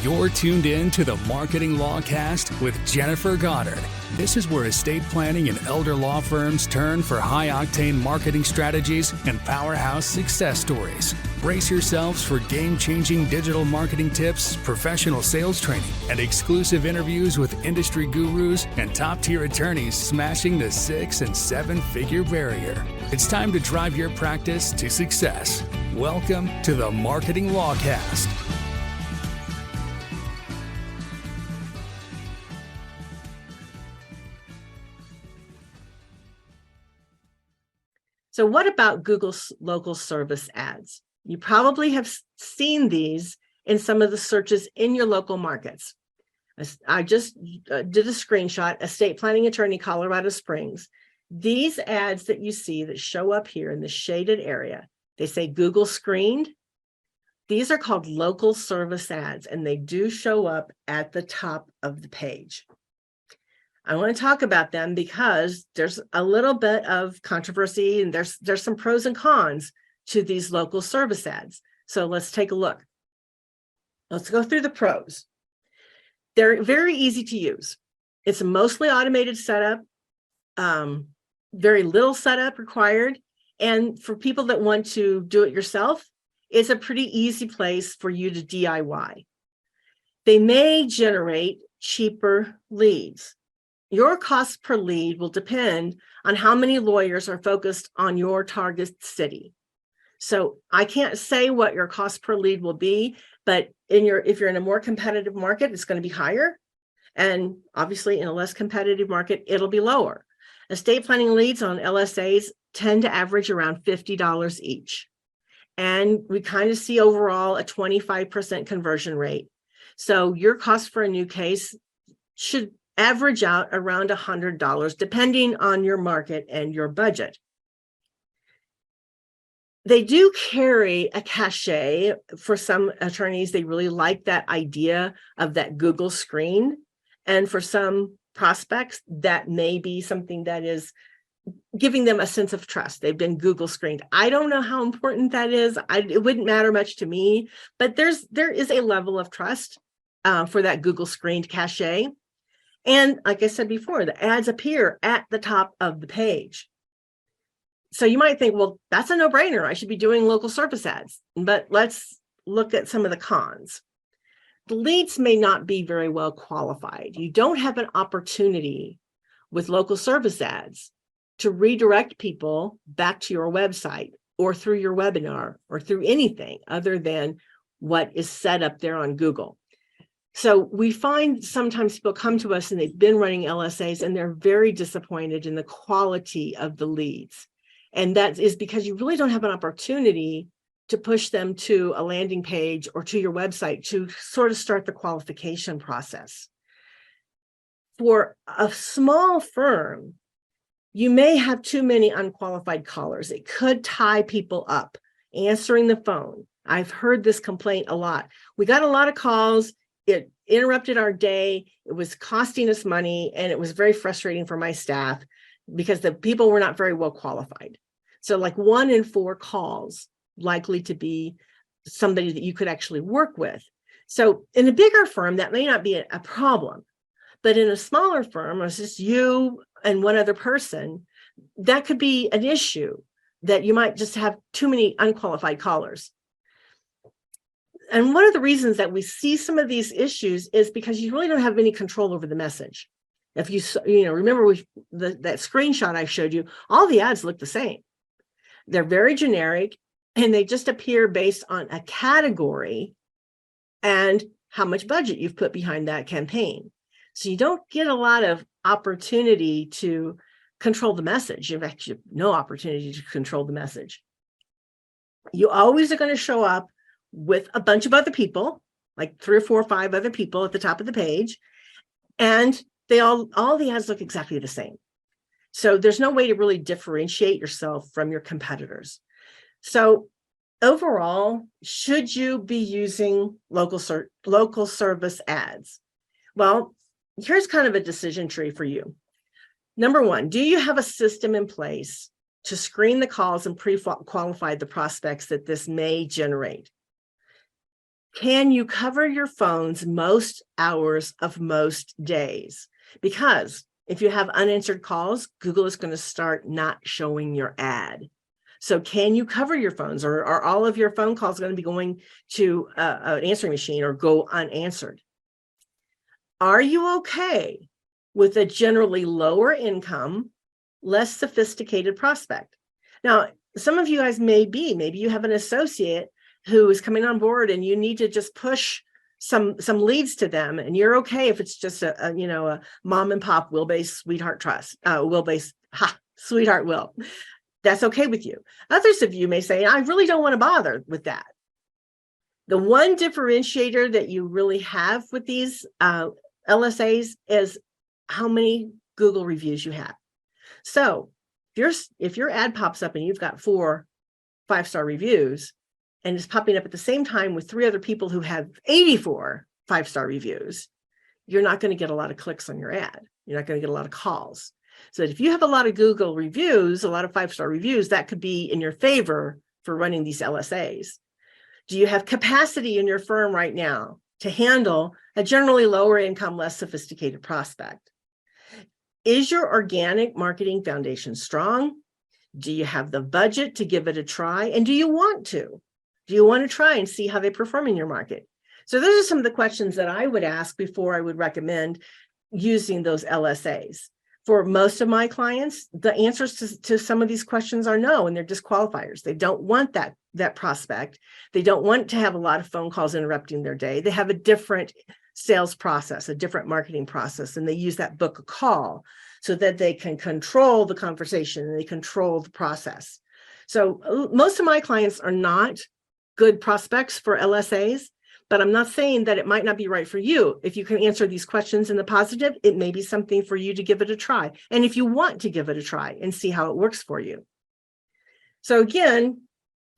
You're tuned in to the Marketing Lawcast with Jennifer Goddard. This is where estate planning and elder law firms turn for high-octane marketing strategies and powerhouse success stories. Brace yourselves for game-changing digital marketing tips, professional sales training, and exclusive interviews with industry gurus and top-tier attorneys smashing the 6- and 7-figure barrier. It's time to drive your practice to success. Welcome to the Marketing Lawcast. So what about Google's local service ads? You probably have seen these in some of the searches in your local markets. I just did a screenshot, estate planning attorney, Colorado Springs. These ads that you see that show up here in the shaded area, they say Google screened. These are called local service ads, and they do show up at the top of the page. I want to talk about them because there's a little bit of controversy and there's some pros and cons to these local service ads. So let's take a look. Let's go through the pros. They're very easy to use. It's a mostly automated setup, very little setup required. And for people that want to do it yourself, it's a pretty easy place for you to DIY. They may generate cheaper leads. Your cost per lead will depend on how many lawyers are focused on your target city. So I can't say what your cost per lead will be, but if you're in a more competitive market, it's going to be higher. And obviously in a less competitive market, it'll be lower. Estate planning leads on LSAs tend to average around $50 each. And we kind of see overall a 25% conversion rate. So your cost for a new case should average out around $100, depending on your market and your budget. They do carry a cachet. For some attorneys, they really like that idea of that Google screen. And for some prospects, that may be something that is giving them a sense of trust. They've been Google screened. I don't know how important that is. It wouldn't matter much to me, but there is a level of trust for that Google screened cachet. And like I said before, the ads appear at the top of the page. So you might think, well, that's a no-brainer. I should be doing local service ads. But let's look at some of the cons. The leads may not be very well qualified. You don't have an opportunity with local service ads to redirect people back to your website or through your webinar or through anything other than what is set up there on Google. So we find sometimes people come to us and they've been running LSAs and they're very disappointed in the quality of the leads. And that is because you really don't have an opportunity to push them to a landing page or to your website to sort of start the qualification process. For a small firm, you may have too many unqualified callers. It could tie people up answering the phone. I've heard this complaint a lot. We got a lot of calls. It interrupted our day. It was costing us money, and it was very frustrating for my staff because the people were not very well qualified. So like 1 in 4 calls likely to be somebody that you could actually work with. So in a bigger firm, that may not be a problem, but in a smaller firm, it's just you and one other person, that could be an issue that you might just have too many unqualified callers. And one of the reasons that we see some of these issues is because you really don't have any control over the message. If you remember that screenshot I showed you, all the ads look the same. They're very generic and they just appear based on a category and how much budget you've put behind that campaign. So you don't get a lot of opportunity to control the message. You have actually no opportunity to control the message. You always are going to show up with a bunch of other people, like 3 or 4 or 5 other people at the top of the page. And they all the ads look exactly the same. So there's no way to really differentiate yourself from your competitors. So overall, should you be using local service ads? Well, here's kind of a decision tree for you. Number 1, do you have a system in place to screen the calls and pre-qualify the prospects that this may generate? Can you cover your phones most hours of most days? Because if you have unanswered calls, Google is going to start not showing your ad. So can you cover your phones, or are all of your phone calls going to be going to an answering machine or go unanswered? Are you okay with a generally lower income, less sophisticated prospect? Now, some of you guys maybe you have an associate who is coming on board and you need to just push some leads to them, and you're okay if it's just a mom and pop will-based sweetheart trust, will-based sweetheart will. That's okay with you. Others of you may say, I really don't want to bother with that. The one differentiator that you really have with these LSAs is how many Google reviews you have. So if your ad pops up and you've got 4 5-star reviews, and it's popping up at the same time with 3 other people who have 84 5-star reviews, you're not going to get a lot of clicks on your ad. You're not going to get a lot of calls. So if you have a lot of Google reviews, a lot of 5-star reviews, that could be in your favor for running these LSAs. Do you have capacity in your firm right now to handle a generally lower income, less sophisticated prospect? Is your organic marketing foundation strong? Do you have the budget to give it a try? And do you want to? Do you want to try and see how they perform in your market? So those are some of the questions that I would ask before I would recommend using those LSAs. For most of my clients, the answers to some of these questions are no, and they're disqualifiers. They don't want that prospect. They don't want to have a lot of phone calls interrupting their day. They have a different sales process, a different marketing process, and they use that book a call so that they can control the conversation and they control the process. So most of my clients are not good prospects for LSAs, but I'm not saying that it might not be right for you. If you can answer these questions in the positive, it may be something for you to give it a try. And if you want to give it a try and see how it works for you. So again,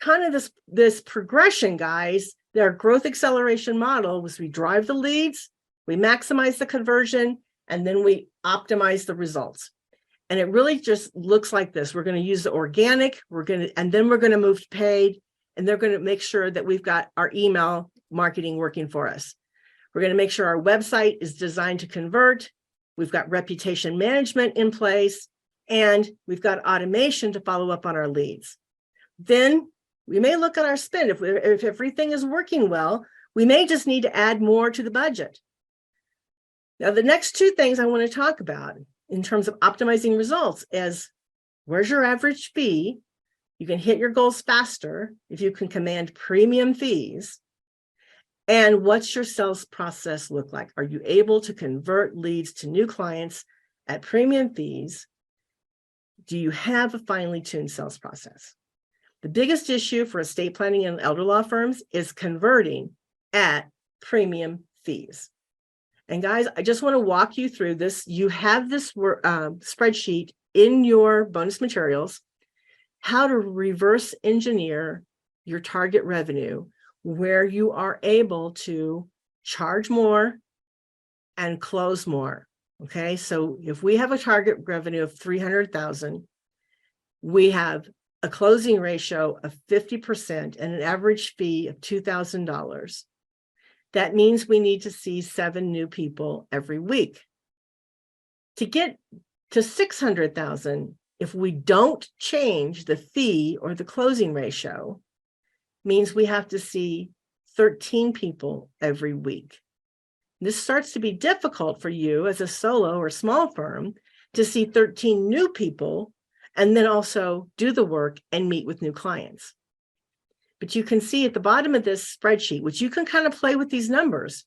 kind of this progression, guys, their growth acceleration model was we drive the leads, we maximize the conversion, and then we optimize the results. And it really just looks like this. We're going to use the organic, and then we're going to move to paid, and they're going to make sure that we've got our email marketing working for us. We're going to make sure our website is designed to convert. We've got reputation management in place, and we've got automation to follow up on our leads. Then we may look at our spend. If everything is working well, we may just need to add more to the budget. Now, the next 2 things I want to talk about in terms of optimizing results is where's your average fee? You can hit your goals faster if you can command premium fees. And what's your sales process look like? Are you able to convert leads to new clients at premium fees? Do you have a finely tuned sales process? The biggest issue for estate planning and elder law firms is converting at premium fees. And guys, I just want to walk you through this. You have this spreadsheet in your bonus materials, how to reverse engineer your target revenue, where you are able to charge more and close more. Okay, so if we have a target revenue of $300,000, we have a closing ratio of 50% and an average fee of $2,000. That means we need to see 7 new people every week. To get to 600,000, if we don't change the fee or the closing ratio, means we have to see 13 people every week. This starts to be difficult for you as a solo or small firm to see 13 new people and then also do the work and meet with new clients. But you can see at the bottom of this spreadsheet, which you can kind of play with these numbers,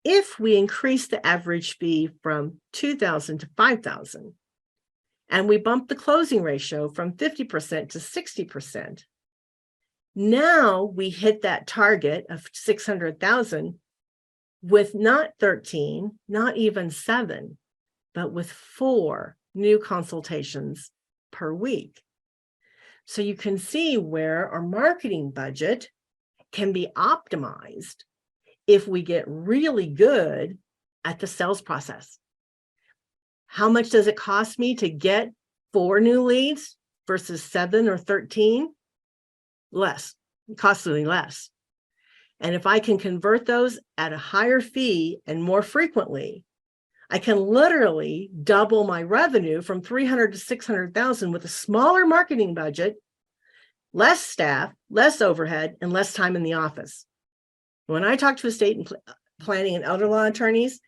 if we increase the average fee from $2,000 to $5,000, and we bump the closing ratio from 50% to 60%, now we hit that target of 600,000 with not 13, not even 7, but with 4 new consultations per week. So you can see where our marketing budget can be optimized if we get really good at the sales process. How much does it cost me to get 4 new leads versus 7 or 13? Less, costly less. And if I can convert those at a higher fee and more frequently, I can literally double my revenue from 300 to 600,000 with a smaller marketing budget, less staff, less overhead, and less time in the office. When I talk to estate and planning and elder law attorneys,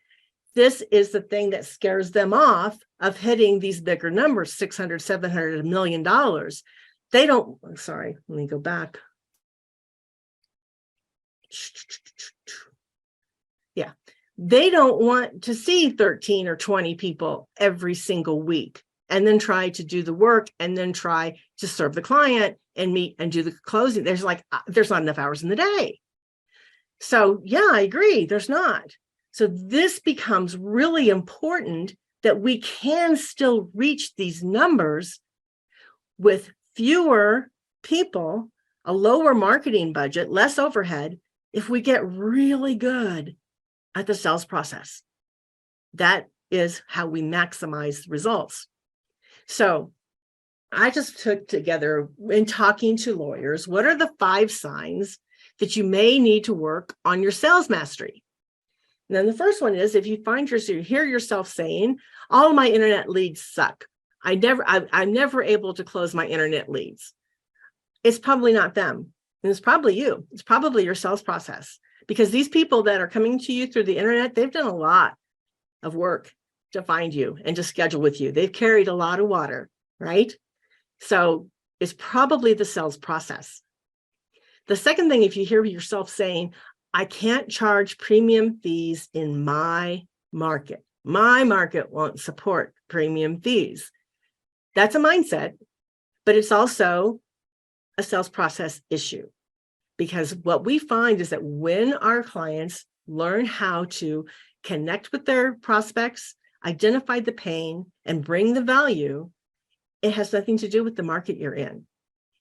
this is the thing that scares them off of hitting these bigger numbers, 600, 700, $1 million. They don't, sorry, let me go back. Yeah, they don't want to see 13 or 20 people every single week and then try to do the work and then try to serve the client and meet and do the closing. There's not enough hours in the day. So yeah, I agree, there's not. So this becomes really important that we can still reach these numbers with fewer people, a lower marketing budget, less overhead, if we get really good at the sales process. That is how we maximize results. So I just took together, in talking to lawyers, what are the 5 signs that you may need to work on your sales mastery? And then the first one is, if you hear yourself saying, all my internet leads suck. I'm never able to close my internet leads. It's probably not them. And it's probably you. It's probably your sales process, because these people that are coming to you through the internet, they've done a lot of work to find you and to schedule with you. They've carried a lot of water, right? So it's probably the sales process. The second thing, if you hear yourself saying, I can't charge premium fees in my market won't support premium fees. That's a mindset, but it's also a sales process issue, because what we find is that when our clients learn how to connect with their prospects, identify the pain, and bring the value, it has nothing to do with the market you're in.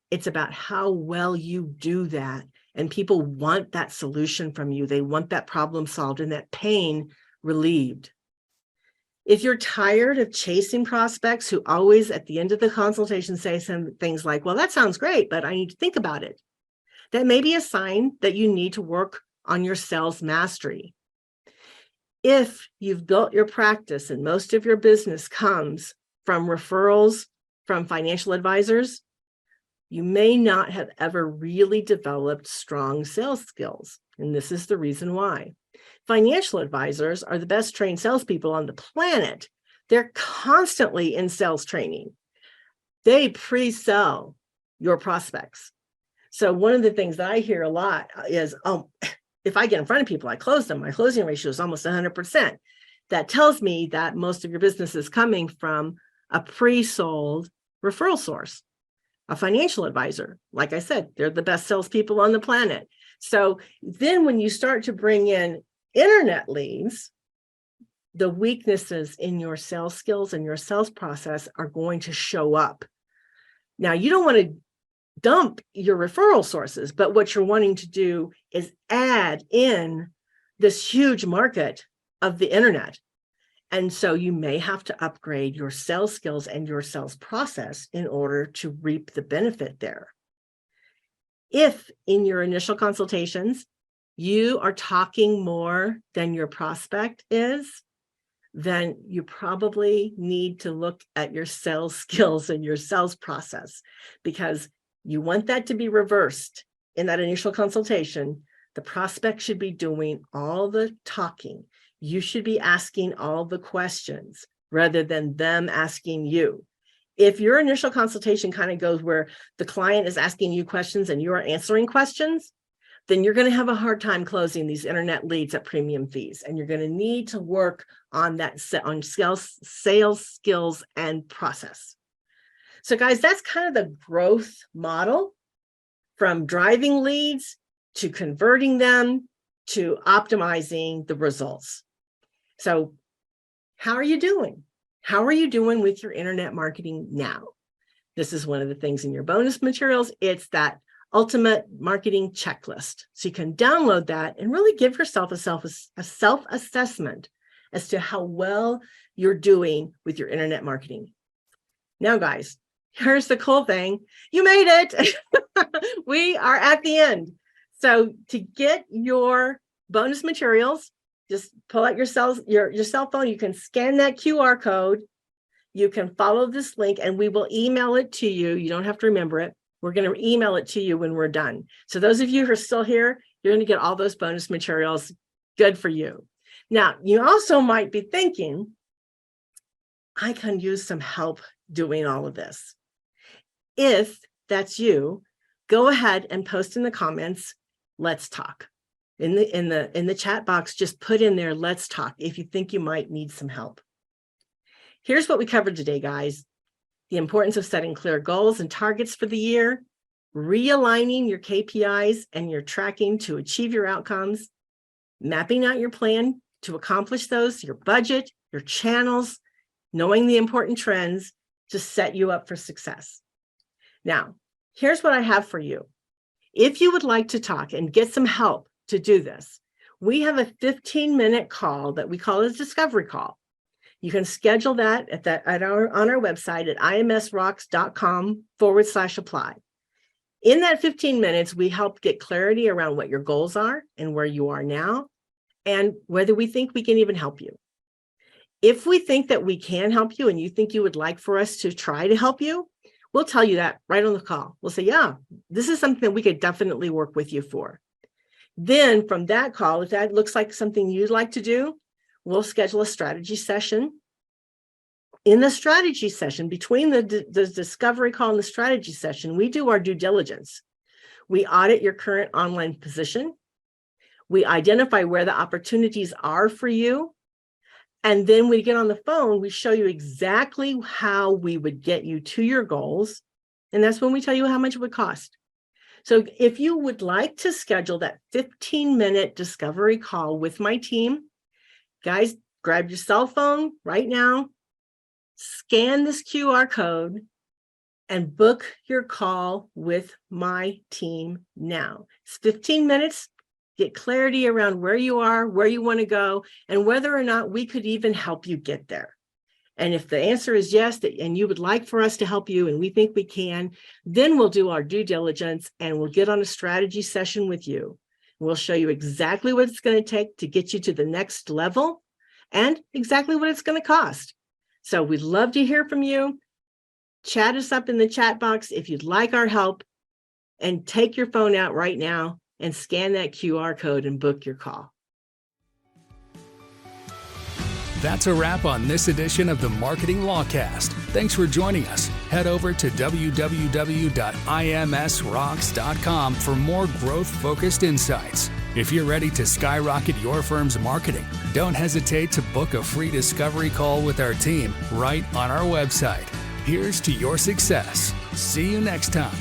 It's about how well you do that. And people want that solution from you. They want that problem solved and that pain relieved. If you're tired of chasing prospects who always at the end of the consultation say some things like, well, that sounds great, but I need to think about it, that may be a sign that you need to work on your sales mastery. If you've built your practice and most of your business comes from referrals from financial advisors, you may not have ever really developed strong sales skills. And this is the reason why. Financial advisors are the best trained salespeople on the planet. They're constantly in sales training. They pre-sell your prospects. So one of the things that I hear a lot is, oh, if I get in front of people, I close them. My closing ratio is almost 100%. That tells me that most of your business is coming from a pre-sold referral source. A financial advisor, like I said, they're the best salespeople on the planet. So then when you start to bring in internet leads, the weaknesses in your sales skills and your sales process are going to show up. Now, you don't want to dump your referral sources, but what you're wanting to do is add in this huge market of the internet. And so you may have to upgrade your sales skills and your sales process in order to reap the benefit there. If in your initial consultations, you are talking more than your prospect is, then you probably need to look at your sales skills and your sales process, because you want that to be reversed. In that initial consultation, the prospect should be doing all the talking. You should be asking all the questions rather than them asking you. If your initial consultation kind of goes where the client is asking you questions and you are answering questions, then you're going to have a hard time closing these internet leads at premium fees. And you're going to need to work on that on sales skills and process. So guys, that's kind of the growth model, from driving leads to converting them to optimizing the results. So how are you doing? How are you doing with your internet marketing now? This is one of the things in your bonus materials. It's that ultimate marketing checklist. So you can download that and really give yourself a self-assessment as to how well you're doing with your internet marketing. Now, guys, here's the cool thing. You made it. We are at the end. So to get your bonus materials, just pull out your cell phone. You can scan that QR code. You can follow this link and we will email it to you. You don't have to remember it. We're going to email it to you when we're done. So those of you who are still here, you're going to get all those bonus materials. Good for you. Now, you also might be thinking, I can use some help doing all of this. If that's you, go ahead and post in the comments, let's talk. In the chat box, just put in there, let's talk, if you think you might need some help. Here's what we covered today, guys. The importance of setting clear goals and targets for the year, realigning your KPIs and your tracking to achieve your outcomes, mapping out your plan to accomplish those, your budget, your channels, knowing the important trends to set you up for success. Now, here's what I have for you. If you would like to talk and get some help to do this, we have a 15-minute call that we call a discovery call. You can schedule that on our website at imsrocks.com/apply. In that 15 minutes, we help get clarity around what your goals are and where you are now, and whether we think we can even help you. If we think that we can help you and you think you would like for us to try to help you, we'll tell you that right on the call. We'll say, yeah, this is something that we could definitely work with you for. Then from that call, if that looks like something you'd like to do, we'll schedule a strategy session. In the strategy session, between the discovery call and the strategy session, we do our due diligence. We audit your current online position. We identify where the opportunities are for you. And then we get on the phone, we show you exactly how we would get you to your goals. And that's when we tell you how much it would cost. So if you would like to schedule that 15-minute discovery call with my team, guys, grab your cell phone right now, scan this QR code, and book your call with my team now. It's 15 minutes. Get clarity around where you are, where you want to go, and whether or not we could even help you get there. And if the answer is yes, and you would like for us to help you, and we think we can, then we'll do our due diligence and we'll get on a strategy session with you. We'll show you exactly what it's going to take to get you to the next level and exactly what it's going to cost. So we'd love to hear from you. Chat us up in the chat box if you'd like our help, and take your phone out right now and scan that QR code and book your call. That's a wrap on this edition of the Marketing Lawcast. Thanks for joining us. Head over to www.imsrocks.com for more growth-focused insights. If you're ready to skyrocket your firm's marketing, don't hesitate to book a free discovery call with our team right on our website. Here's to your success. See you next time.